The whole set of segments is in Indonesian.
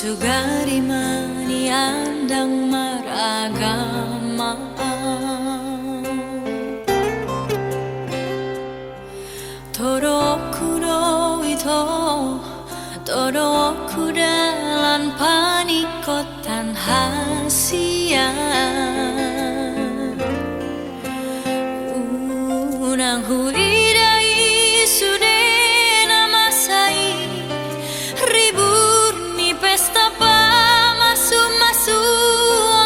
Sugari mani andang maragama, Torokuro ito Torokuran panikotan hasian Unang huidai sudah namasai Ribur ni pesta pa masu-masu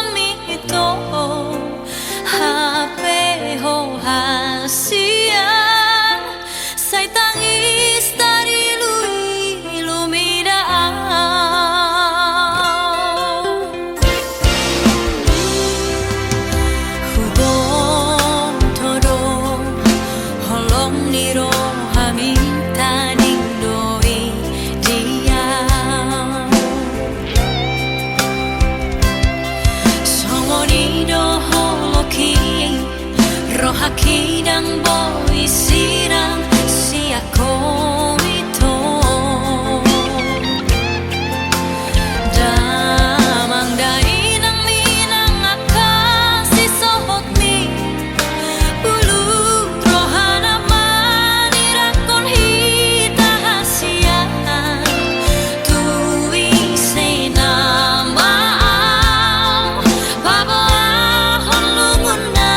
amito Hape ho hasian Say tangis dari Rohaki ng boy sirang siya ko ito Damang dain ang minang akas isuot mi Bulog rohana manirakon hita hasiyan Tuwi sinamaang Pabaahon lungon na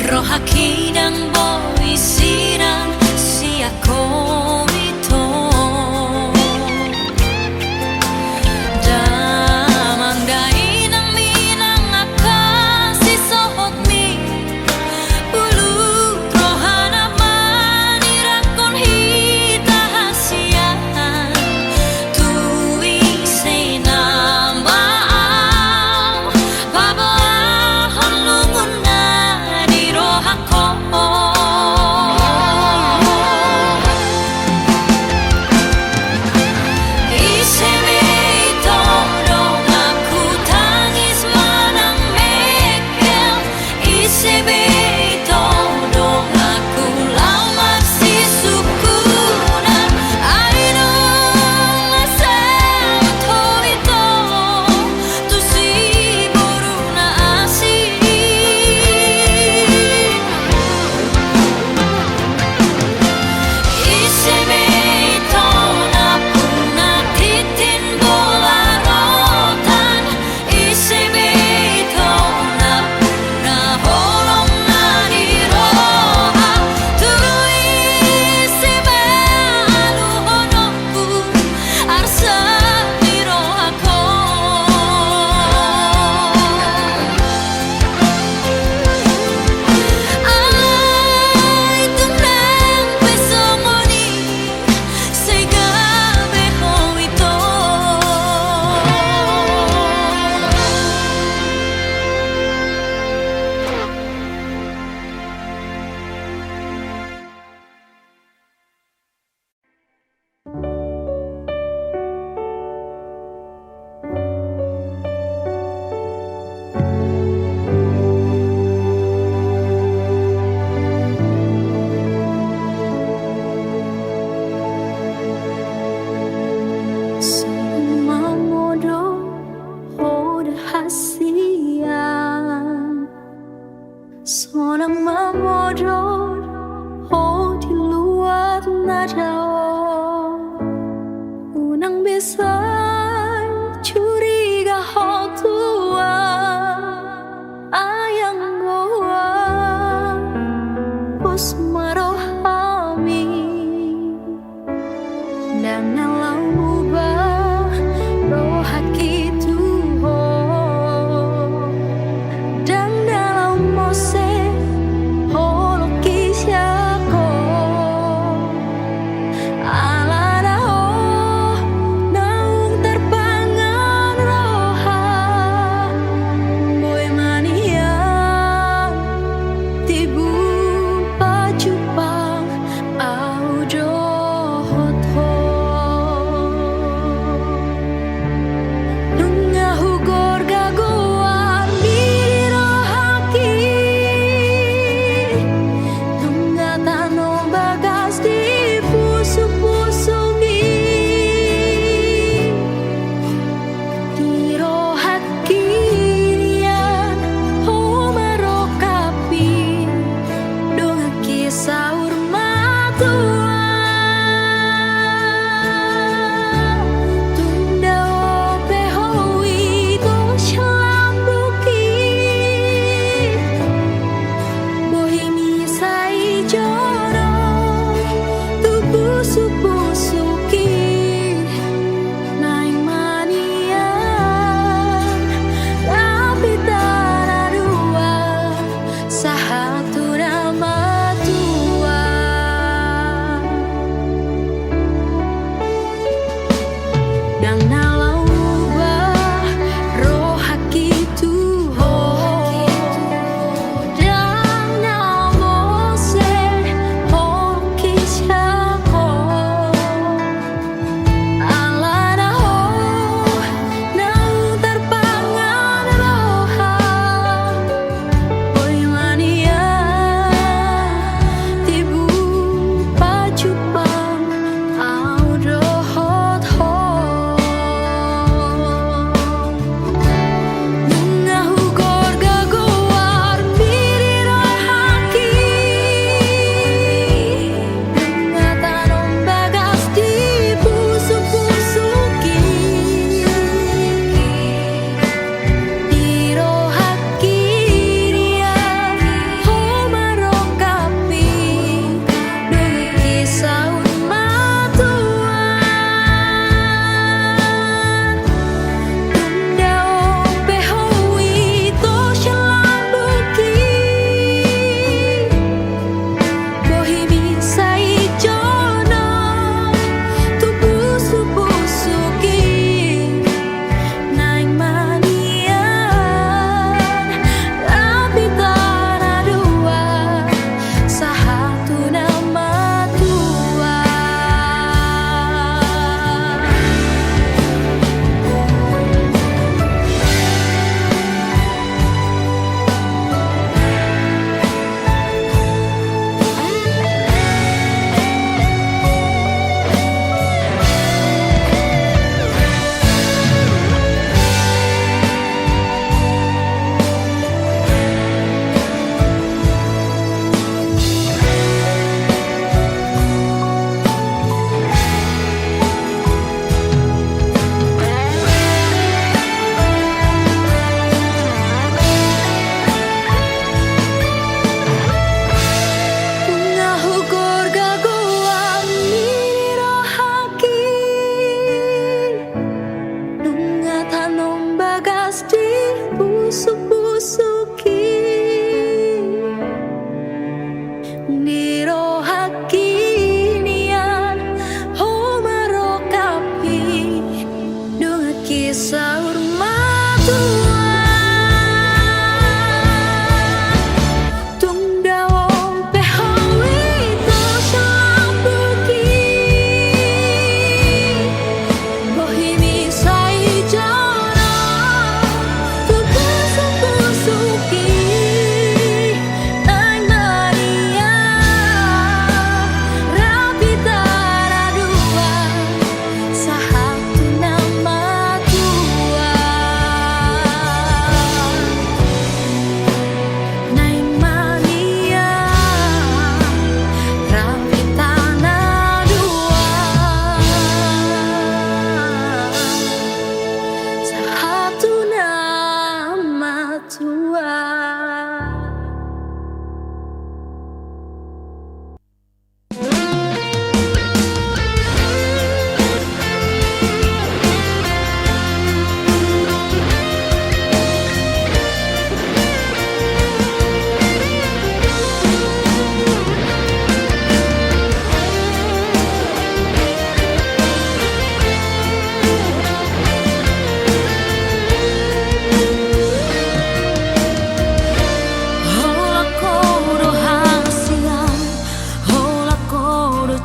Rohaki ng boy sirang siya ko ito Damang dain ang minang akas isuot mi Bulog rohana manirakon hita hasiyan Tuwi sinamaang Pabaahon lungon na ako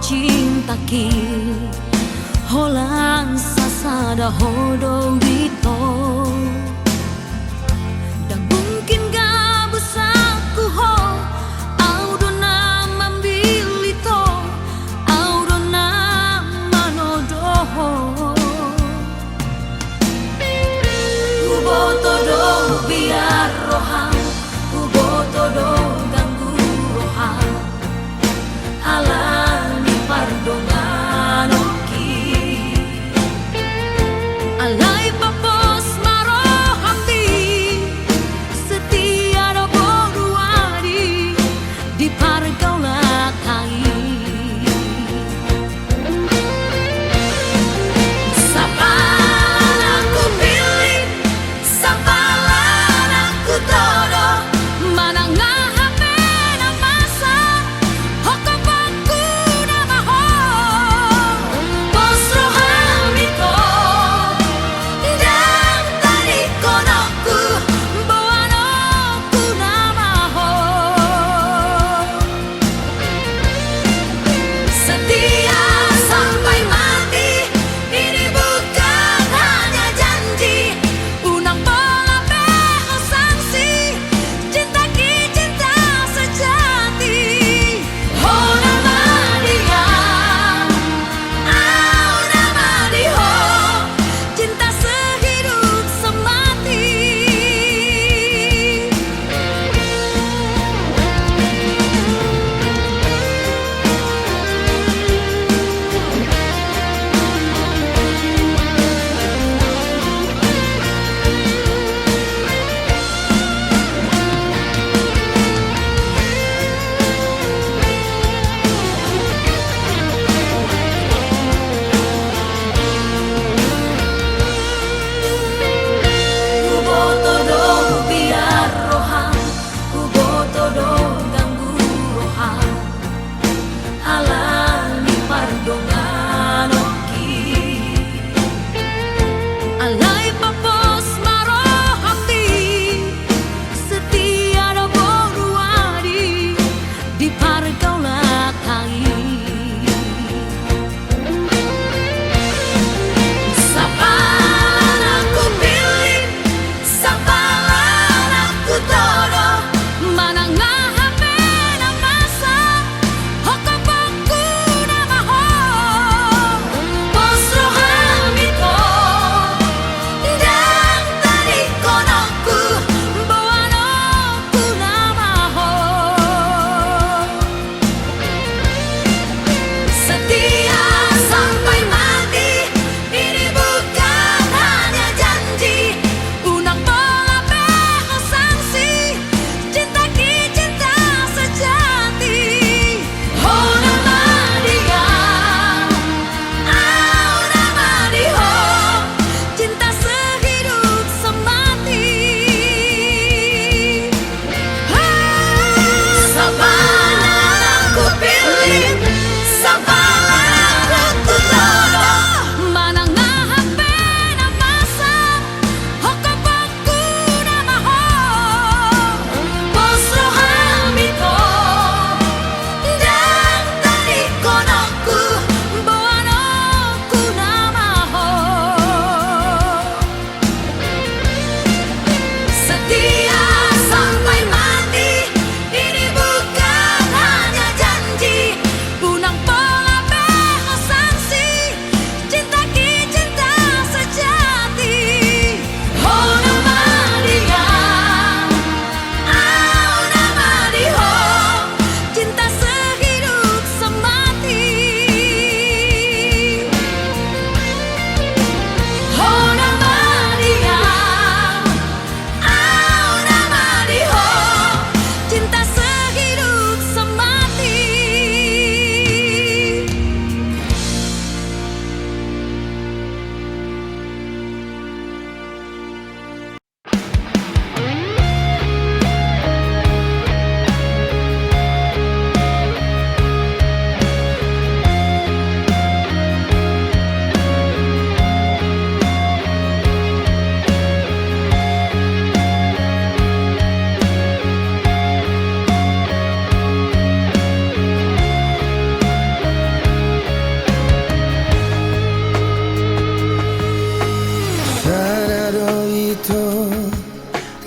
cinta ki holang sasada hodo wito dan mungkin gak besaku ho audona mambilito audona manodoho uboto do biar roham uboto do ganggu roham alani pardongan oki alai papos maro hati setia do boruari di pargaulan kai sapalan aku pilih sapalan aku todo manangah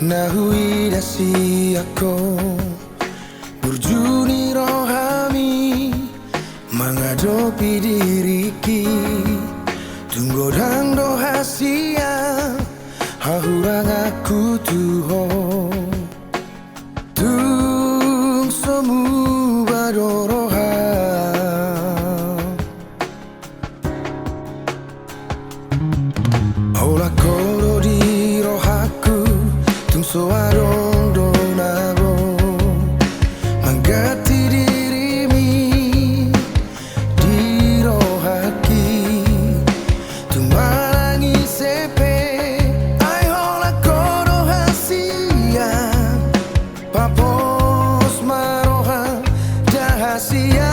nahui dasi ako burjuni rohami menghadapi diriki tunggu dan doa siang hahurang aku tuho tung semu badoroha ola koro di rohaku tung soarong donabo manggati dirimi di rohaki tung marangi sepe ai ola koro hasia papos maroha dahasia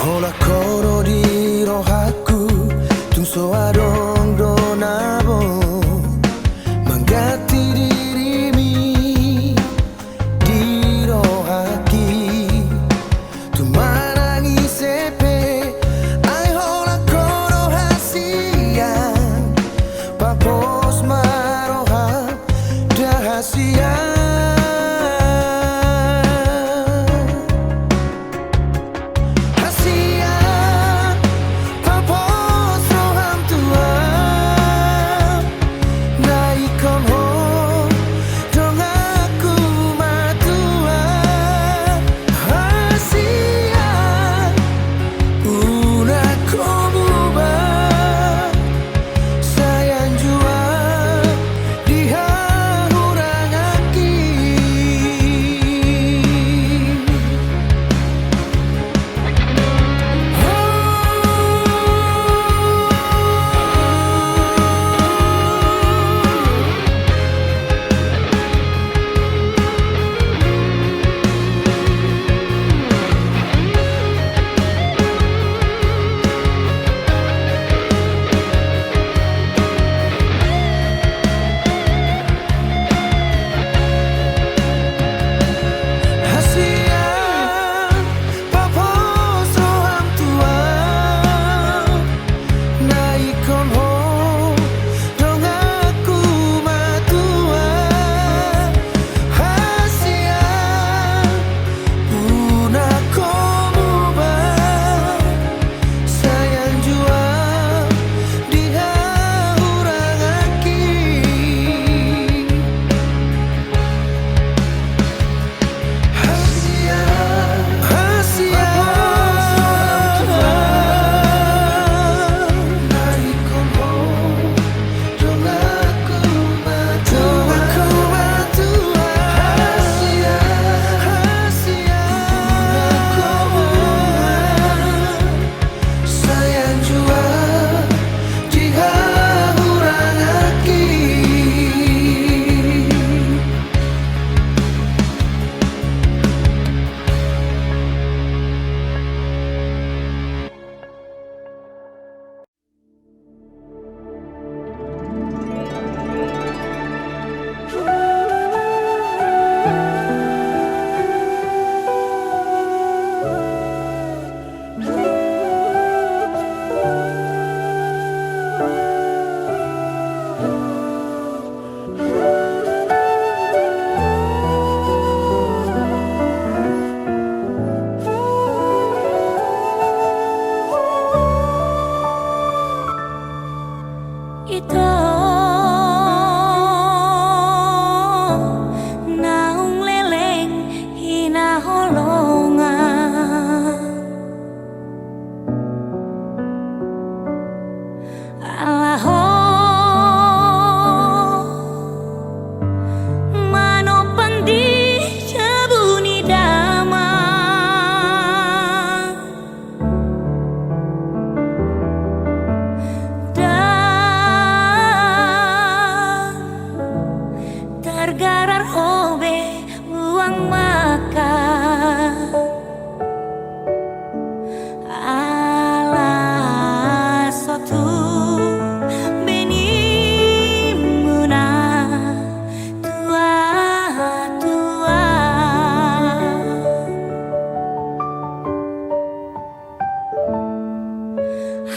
ola koro di rohaku tung soarong donabo manggati dirimi di rohaki tung marangi sepe ai ola koro hasia papos maroha dahasia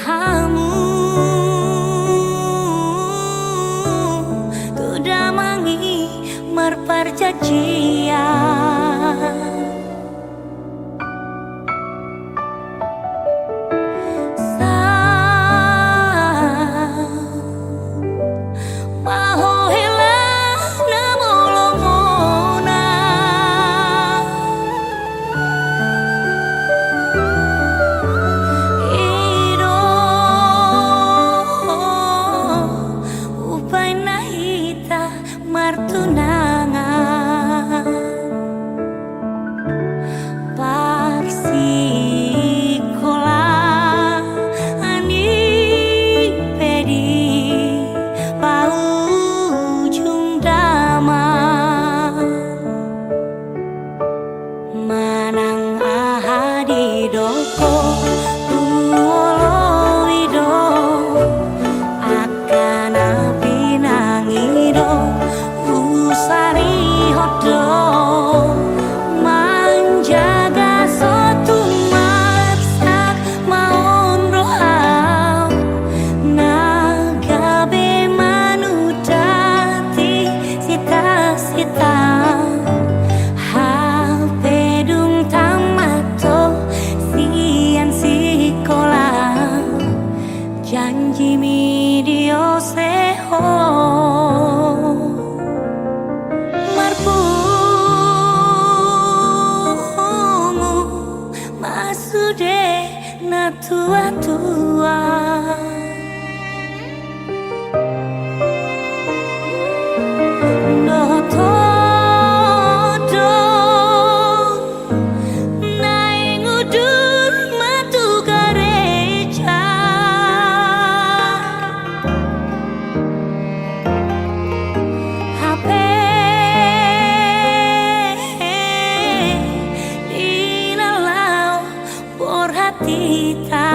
hamu tudamangi merperjanjian martunangan parsikola ani pedi paujung damai manang ahadi doko uoloido akan api nangido usari hodo menjaga sotu marsak maun rohau nagabe manudati sita-sita hapedung tamato sian sikola janji mi dio seho masude na tua-tua no todo naing udur matu gereja HP di nalau por hatita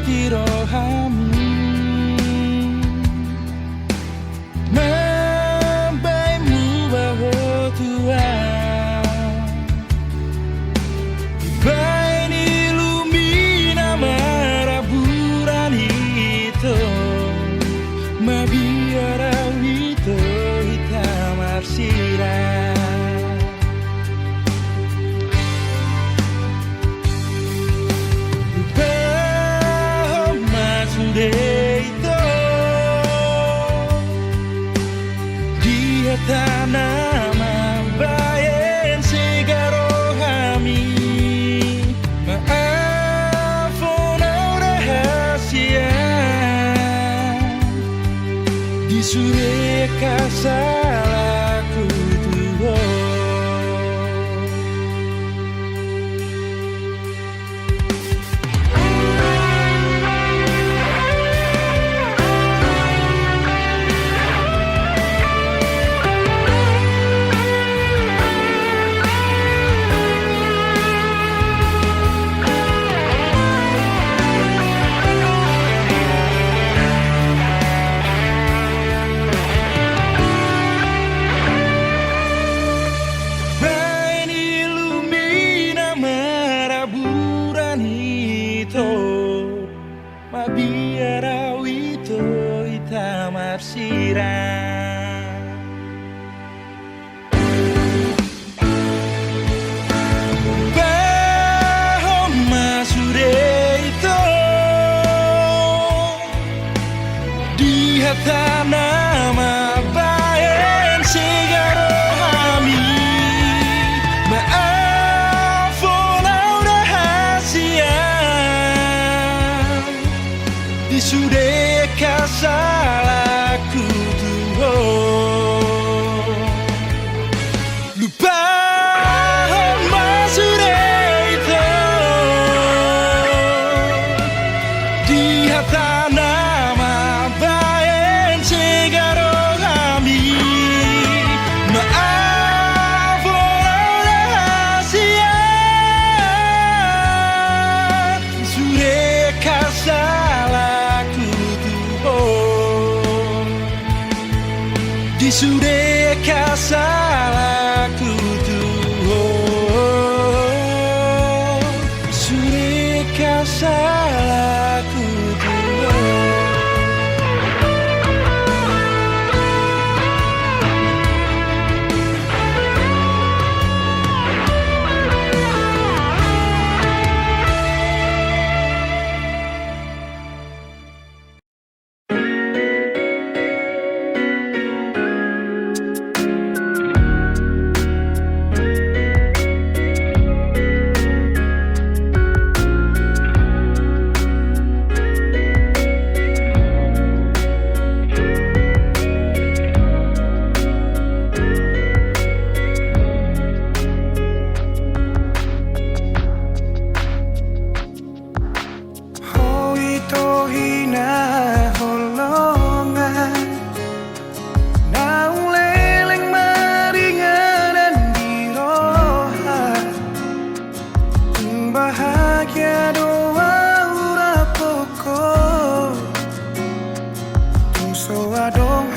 tirohami membaimu bahwa Tuhan bain ilumina maraburan itu mabiara itu hitam arsira Deito dia tanama bayan segarohami maafon rahasia di sore kasalaku Tuhan. Mabiara wito hitam arsira Bahom masude itu di hata nama bayan segarohami maafon rahasia sudah kasalaku Tuhan lupa sudah itu di hata nama bayan segarohami maaf rahasia sudah kasalaku di sudah kasalaku Tuhan sudah kasalaku Tuhan.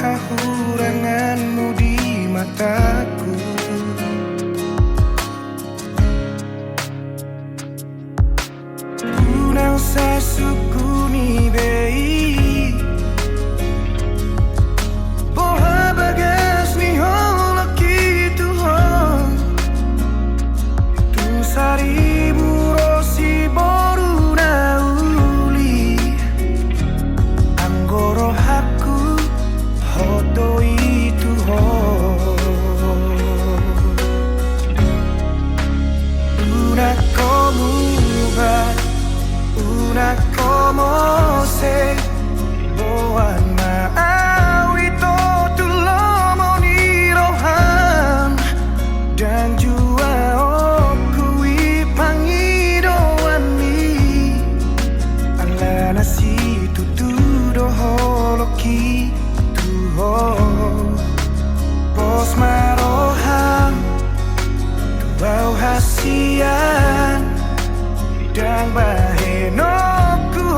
Hahuranganmu di mataku Unang sasukuni bei Boha bagas ni holaki Tuhan Tu saribu rosi boru nauli Anggoro haku Hoto itu una como va una como se boan maawi to tulomo ni rohan dan jua okui pangidoani ala nasi tutudo holoki Bos maroham Bau hasian Bidang bahenoku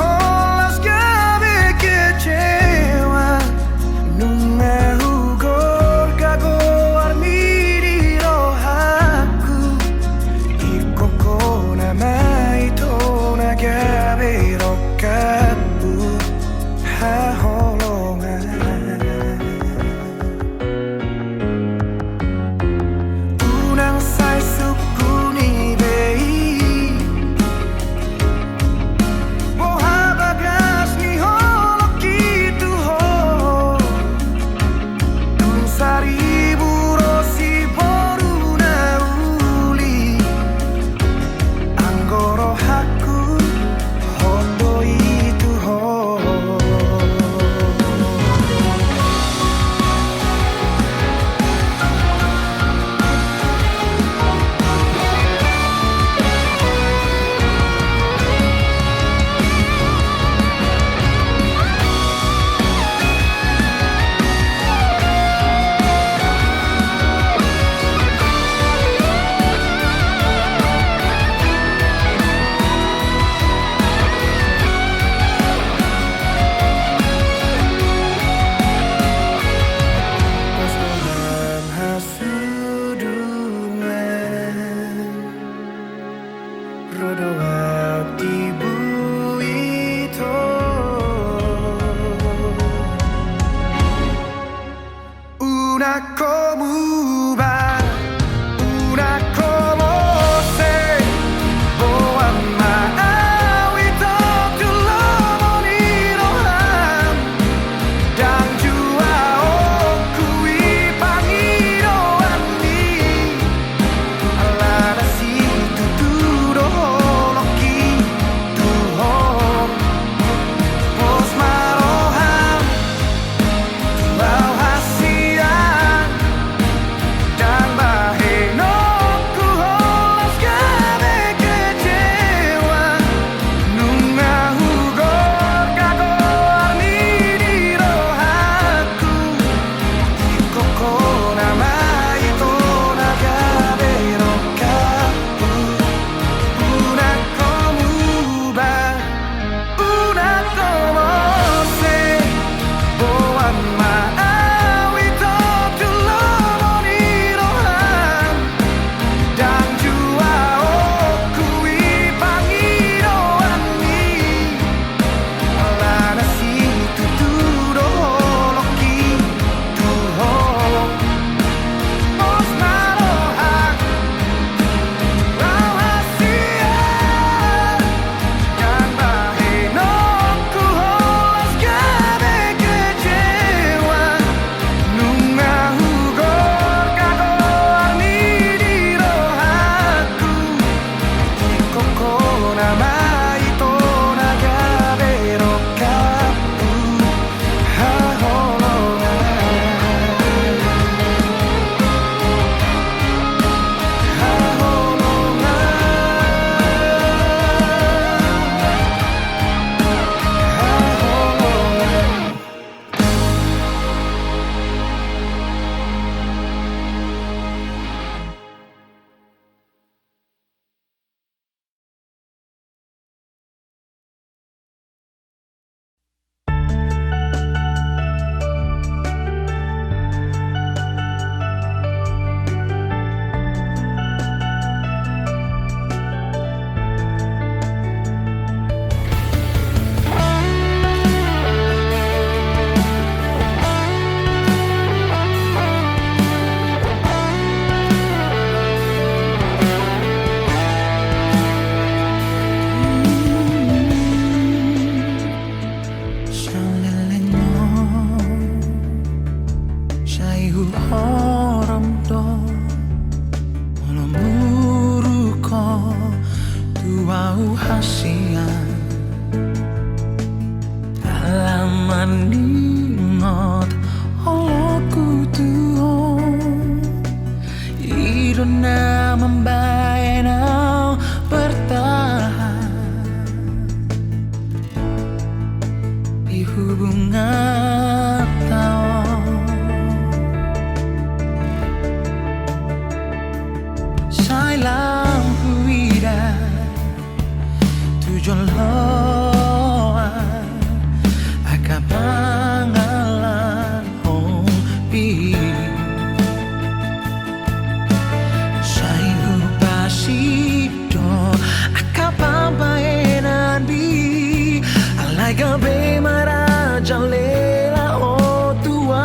hubungan sai lampu ida tujuan loa akapangalan hompi sai upasido akapampaenan bi alai gabe marajalela o tua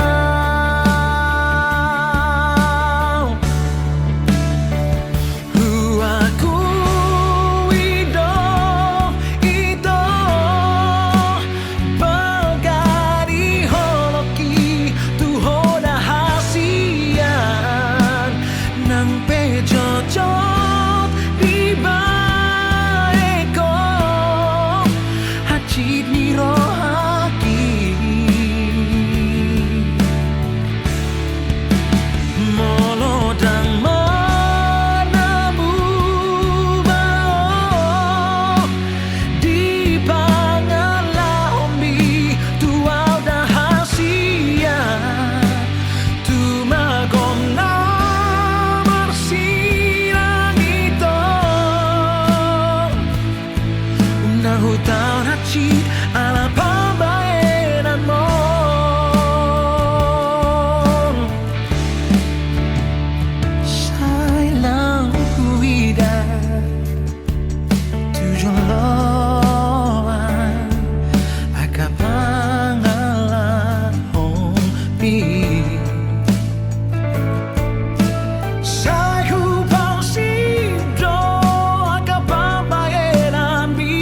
hutang hati ala pambaenan mon sai lampu ida tujuan loa akapangalan hompi sai upasido akapampaenan bi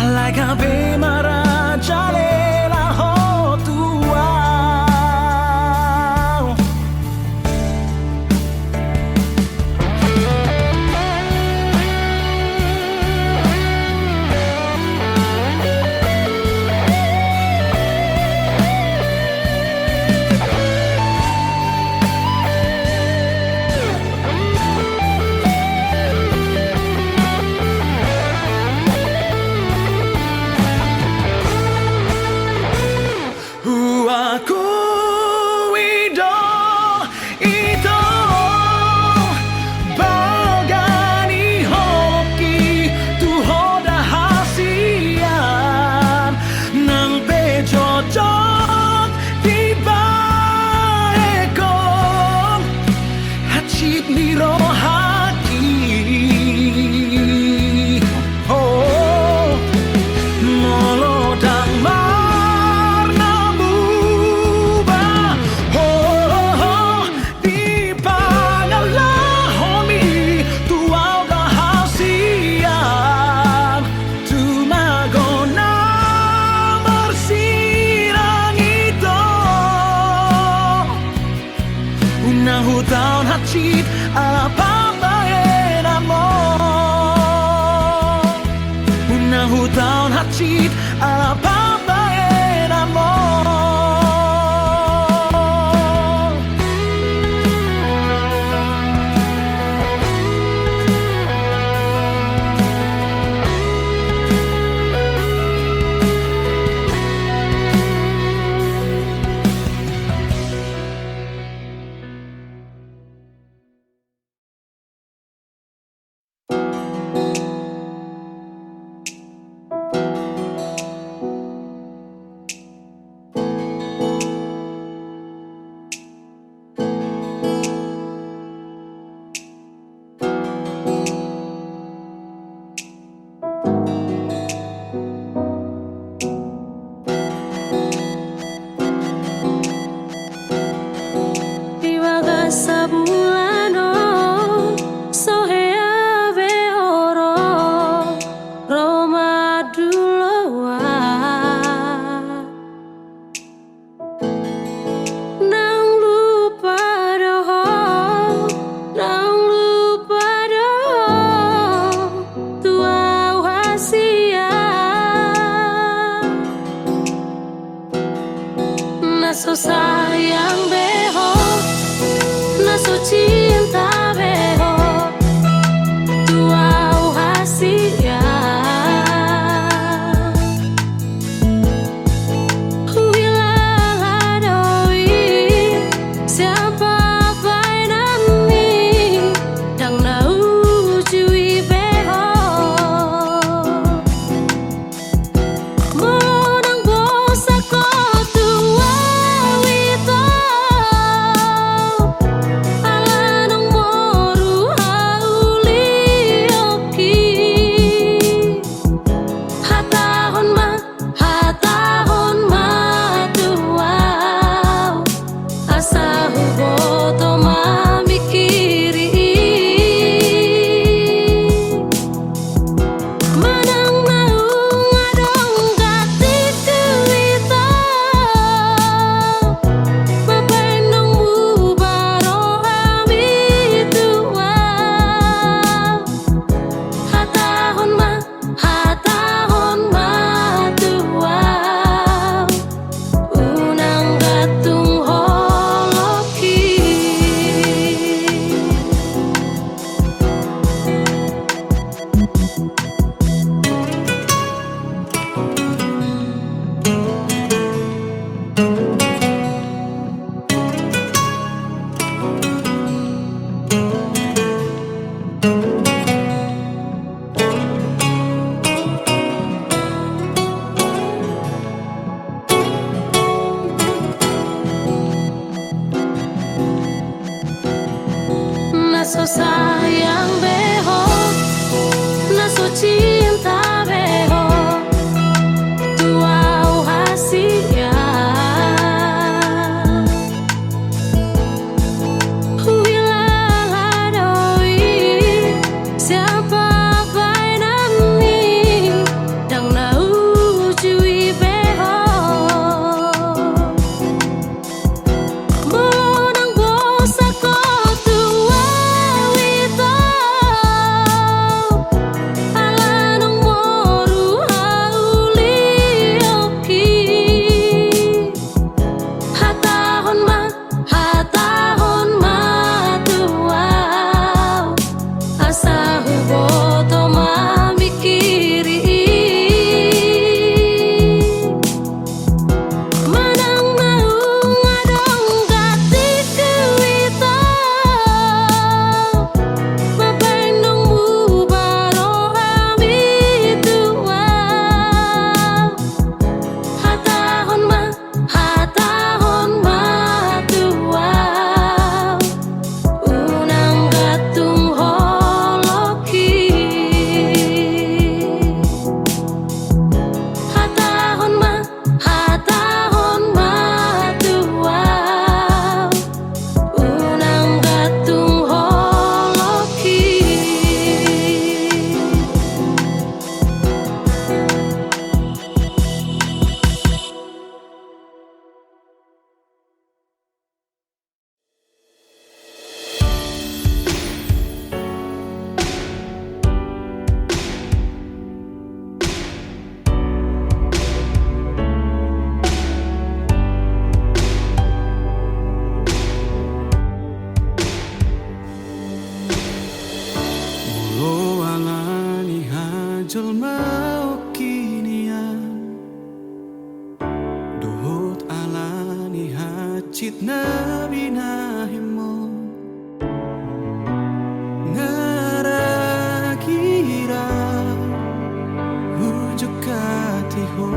alai gabe marajalela ho tua aku ido itu bagani hoki tu hoda hasian nang pejojot di baekon hacip niro haki oh molodang hutang hati ala pambaenan mon hutang hati ala pambaenan mon Sabulano sohea veoro Roma duloa nang lupa doh tua hasia naso sayang beho naso cinta beho tua hasia naso sayang beho, naso cinta beho, tua rahasia. Huilah doi, siapa vai nami, dang nau cui beho. Monang bosa ko tua wito, alanong moru hauli oki. Hatahon ma tuaw, asa huboto mamikiri. Manang naung adong gati kuito, mapendong mubaro ami tuaw. Hatahon ma tuaw, unang gatung holoki. Hatahon ma tuaw, unang gatung holoki. Lo alani hajol mau kinian, dohot alani hacit nabi nahimo. Ngaragira hujuk katiho,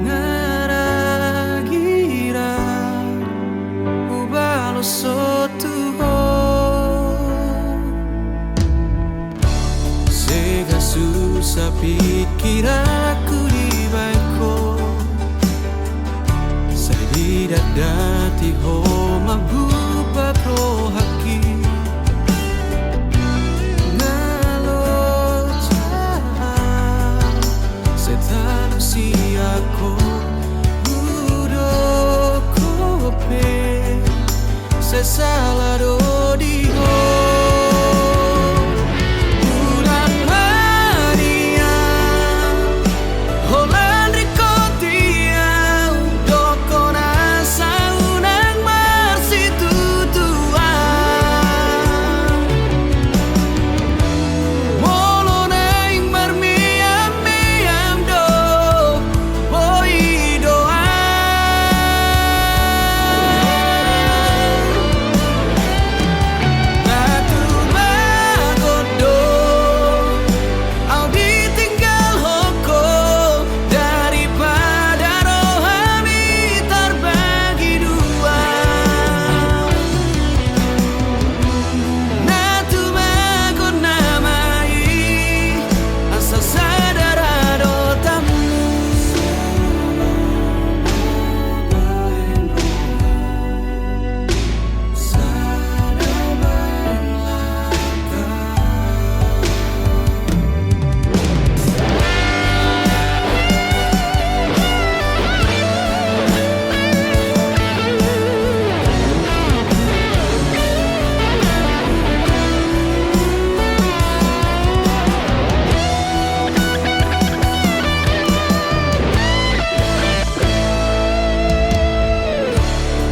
ngaragira ubalo sotuho. Sega susah pikir aku di baiko, saya tidak dati ho mabupa pro haki. Ngalo cah setanu siako udo kope sesala do di ho. Ulang mania holan rikotia doko nasa unang marsitutuan molo naing marmiam-miam do boi doa. Natu magodo au ditinggal hoko daripada rohani terbagi dua. Natu magon namai asa sadara dotamu.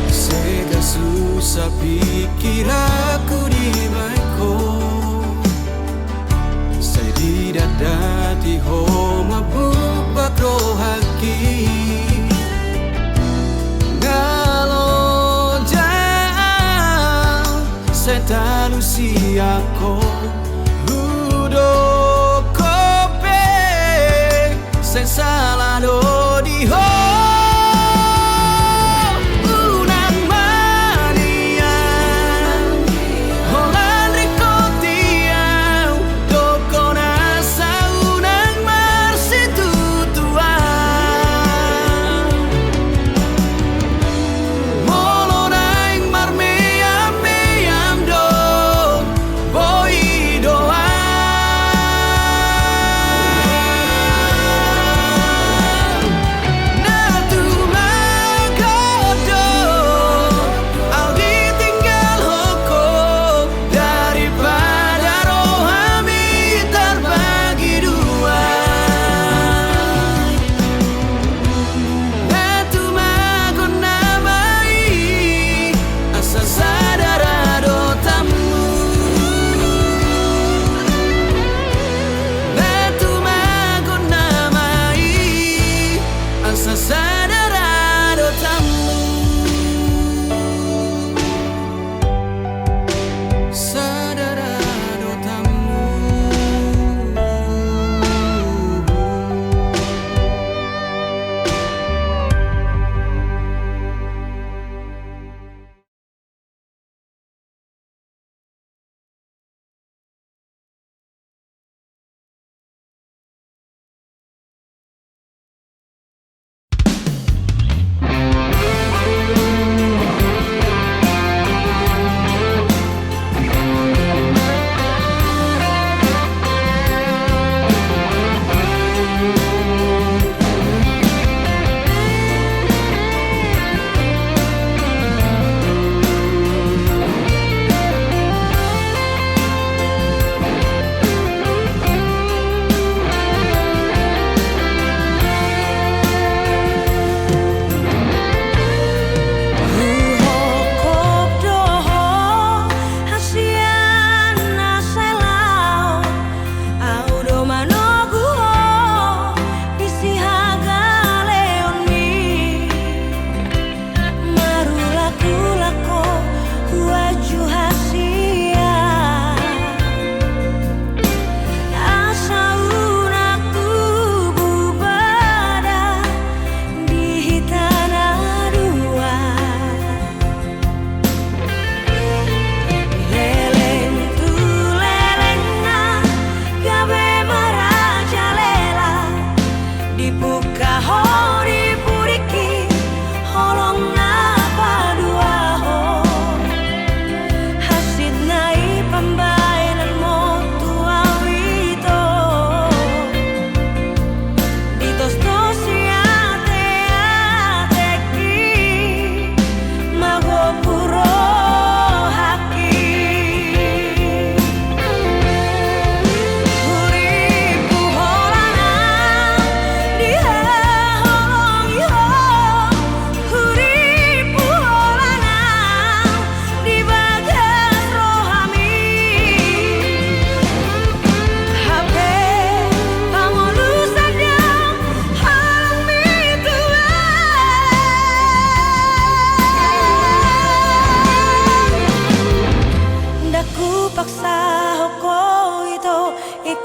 Sega susah pikir aku di baiko, saya tidak dati ho mabupa pro haki. Ngalo jauh setanu siako udo kope sesala do di ho. Unang mania holan sasadara dotamu, sadara dotamu.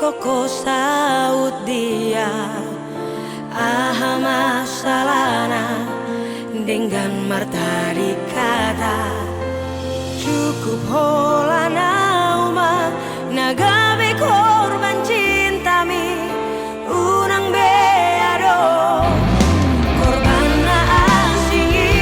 Koko saut dia aha masalahna dengan marta dikata cukup holana uma nagabe korban cintami unang beado korban na asingi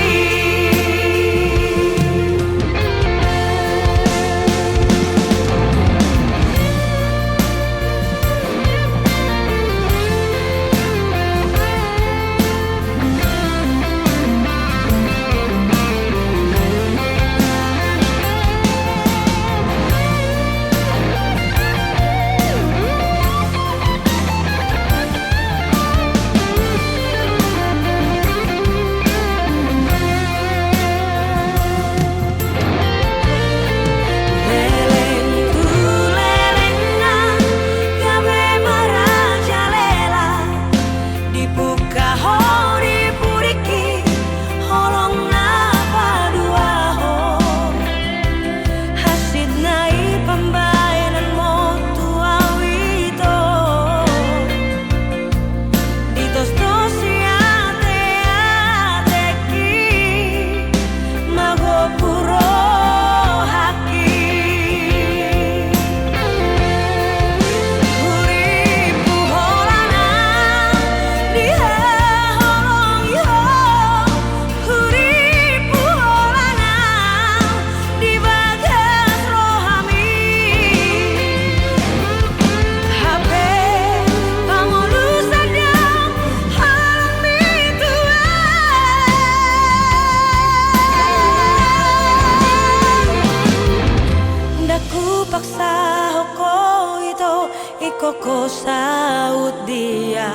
Koko saut dia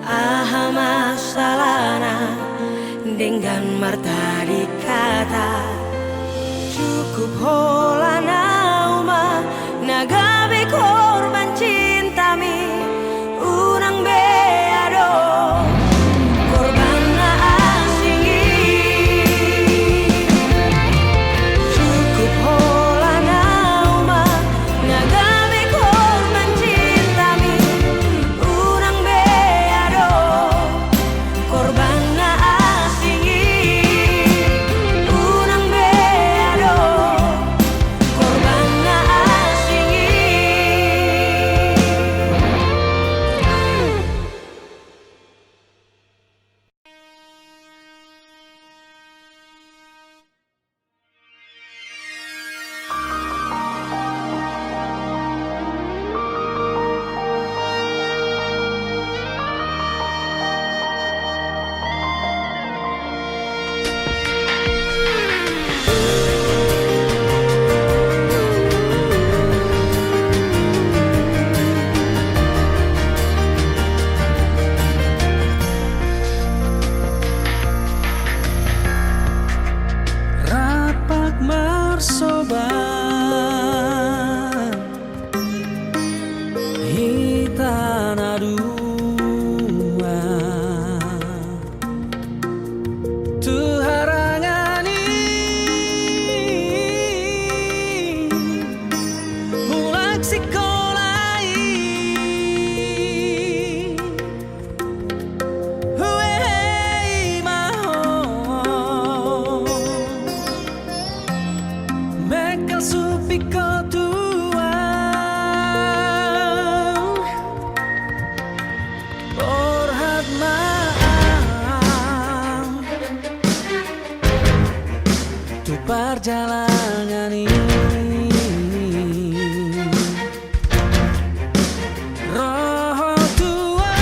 aha masalahna dengan marta dikata cukup holana uma nagabe korban cintami unang beado perjalanan ini. Roh Tuhan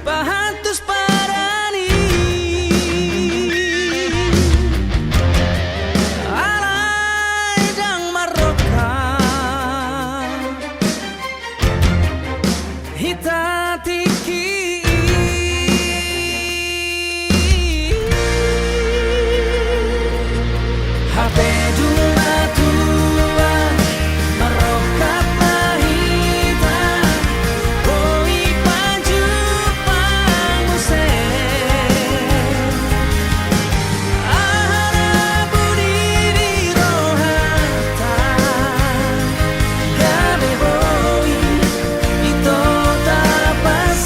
pahatus parani alai dang maroka hitatiki hape duma tua marokat mahita koi paju panguse ahara budi di rohata gabe boi ito tapas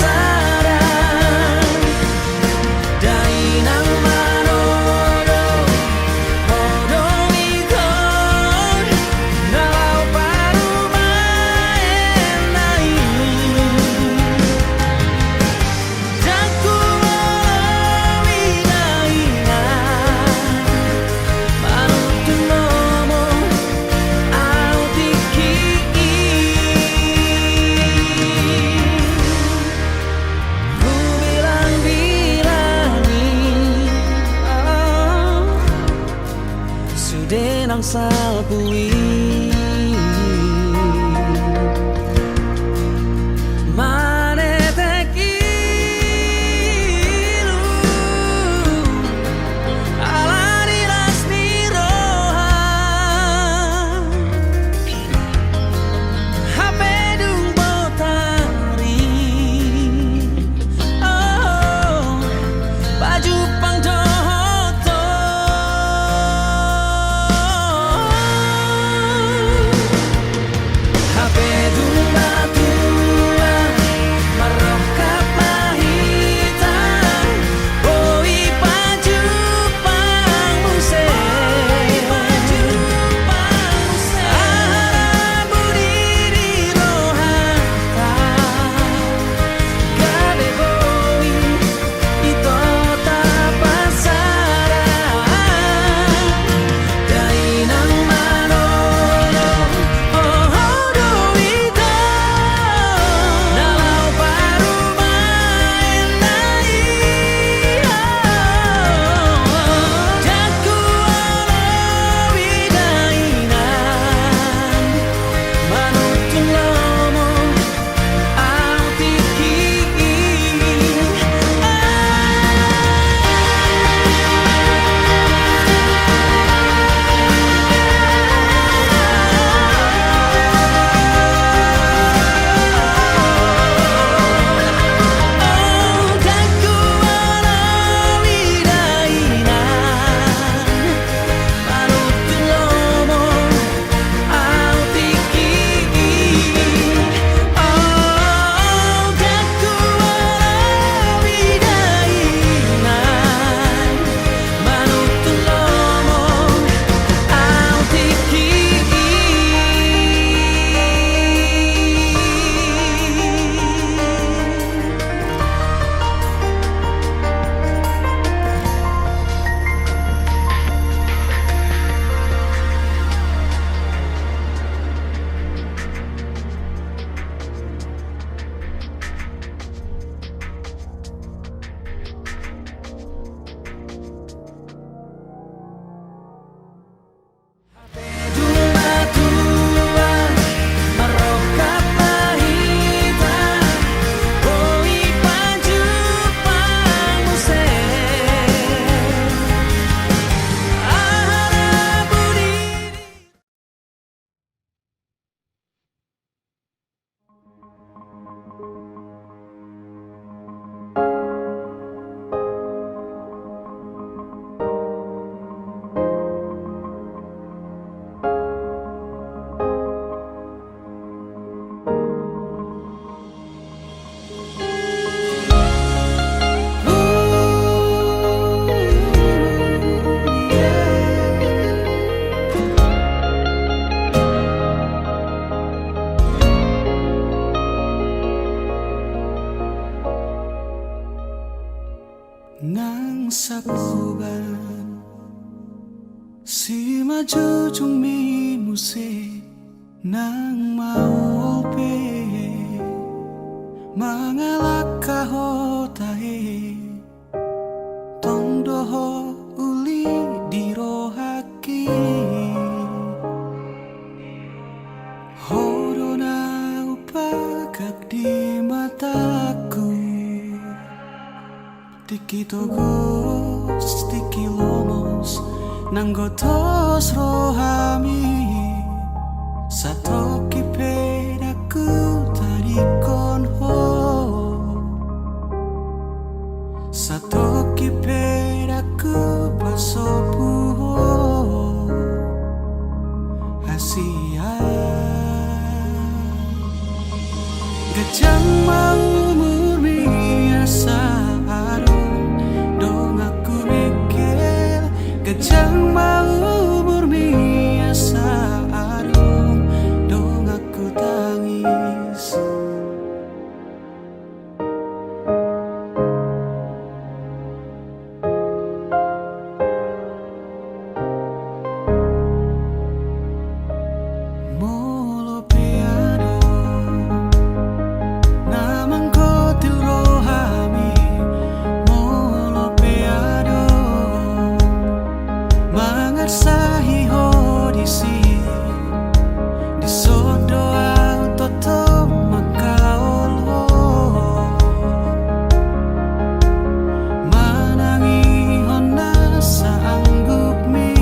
sapuban si maju jumi muse nang mau pe mangalak kahotahe tongdoho uli dirohaki horona upagak di mataku tiki togos tiki lomos nanggotos rohami satoki pedaku tarikon ho satoki pedaku pasopu ho asia gajang mau murmi asa arum dong aku mikir gajang mau murmi asa arum dong aku tangis molo peado namang kotil rohami molo peado mangarsahi hodisi di sodo autoto makaolo manangi hona saanggup mi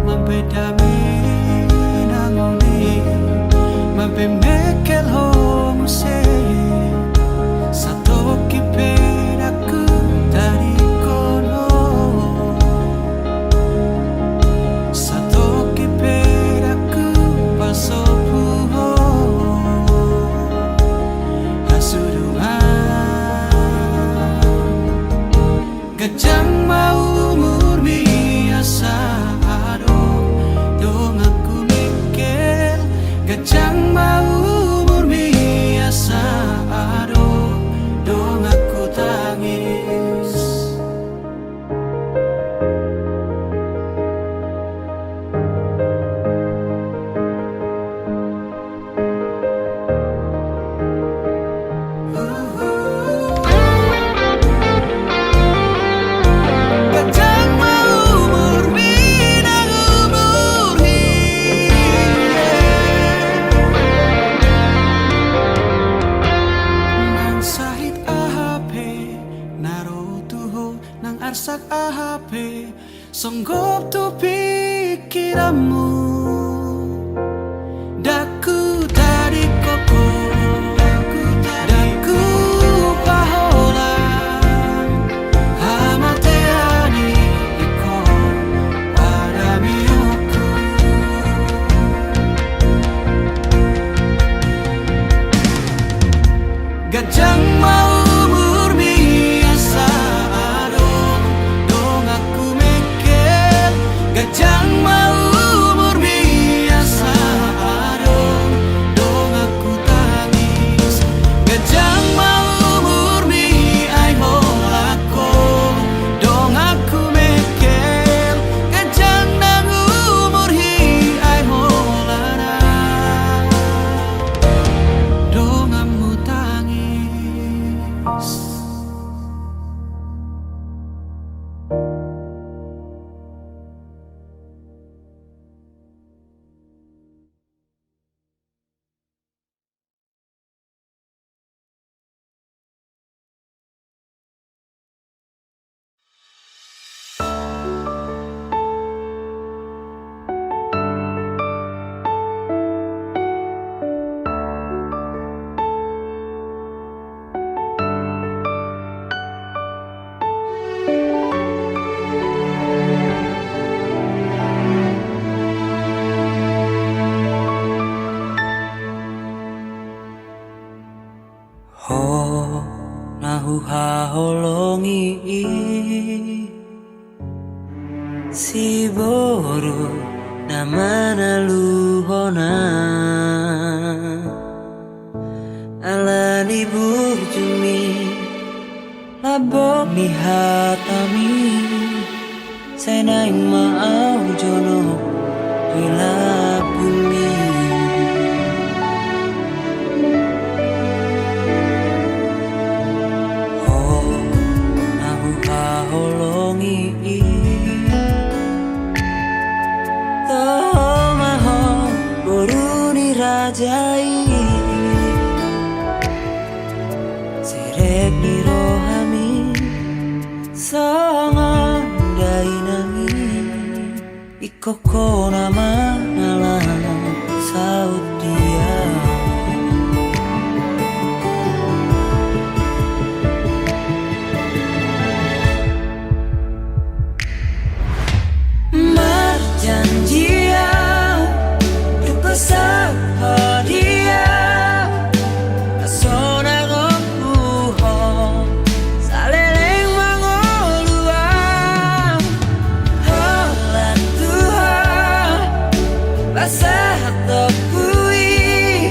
mabedami nangoni mabemekel homuse satoki pedaku dari kono satoki pedaku pasopu ho hasudungan gajang mau murmi asa adong dong aku mikir gajang mau murmi asa adong dong aku tangis gajang mau murmi nang umurhi nang sahit ahape naro tuho nang arsak ahape songgop tu pikiranmu daku dari koko daku pahola hamateani iko pada miuku gajang mau murmi asa adong dong aku mikir gajang mau murmi asa adong dong aku tangis gajang mau murmi ai holako dong aku mikir gajang nang umurhi ai holana dong amu tangis ho nahu haholongi si boru namana luhona alani burjumi Abok ni hatami Senay maaw jono Rila bumi Oh nahuhaholongi Tomaho boruni rajai Serek ni rohami Songo dainangi Ikoko nama ngalang saut dia Marjanjia Duko sahadia Asona gopuho Saleleng mangoluang Holan Tuhan Basah tokui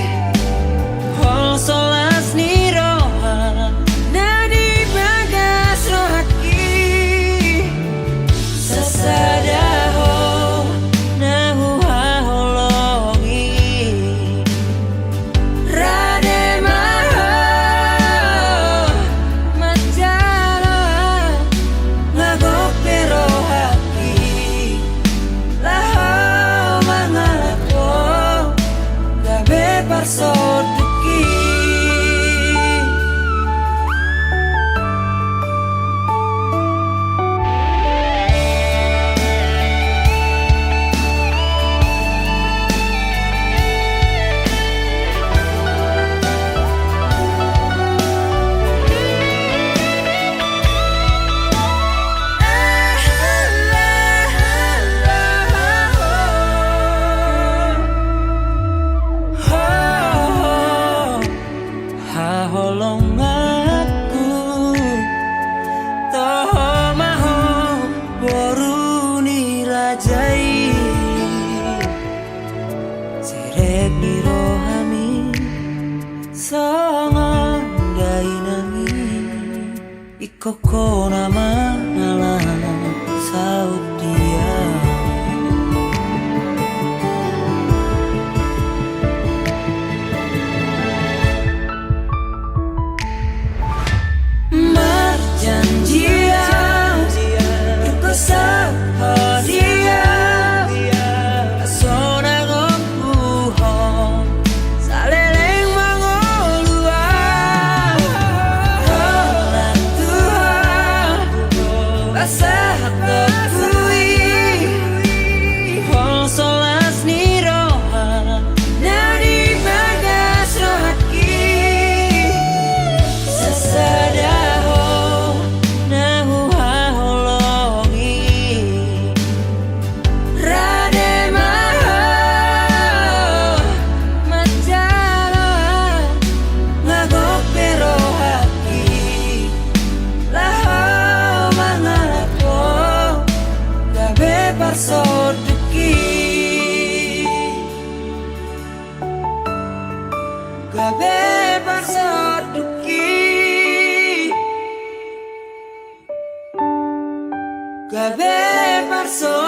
Hol solas ni roha Nadi bagas rohaki Sasadaho Nahu haholongi Rade maho Macala Ngagok perohaki Laho mangalako Gabe parsoduki Haholong aku Tomaho boruni rajai Serek ni rohami Songo dainangi Ikoko nama ngalang saut dia Marjanjia Duko sahadia Asona gopuho Saleleng mangoluang Holan Tuhan Basah tokui Hol solas ni roha Nadi bagas rohaki Sasadaho Nahu haholongi Rade maho Macala Ngagok perohaki Laho mangalako Gabe parsoduki Gabe parsoduki Gabe parsoduki